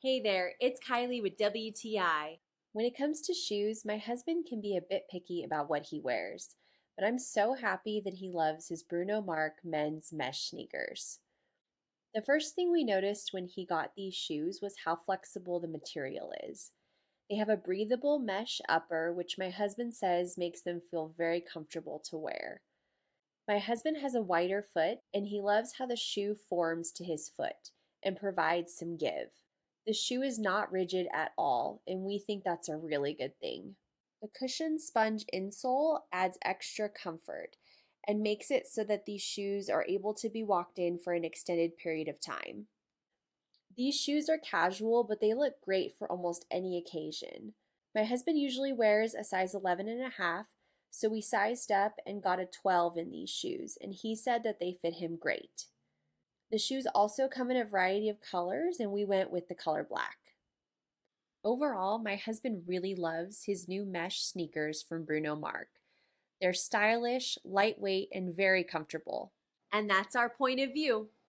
Hey there, it's Kylie with WTI. When it comes to shoes, my husband can be a bit picky about what he wears, but I'm so happy that he loves his Bruno Marc men's mesh sneakers. The first thing we noticed when he got these shoes was how flexible the material is. They have a breathable mesh upper, which my husband says makes them feel very comfortable to wear. My husband has a wider foot, and he loves how the shoe forms to his foot and provides some give. The shoe is not rigid at all, and we think that's a really good thing. The cushioned sponge insole adds extra comfort and makes it so that these shoes are able to be walked in for an extended period of time. These shoes are casual, but they look great for almost any occasion. My husband usually wears a size 11 and a half, so we sized up and got a 12 in these shoes, and he said that they fit him great. The shoes also come in a variety of colors, and we went with the color black. Overall, my husband really loves his new mesh sneakers from Bruno Marc. They're stylish, lightweight, and very comfortable. And that's our point of view.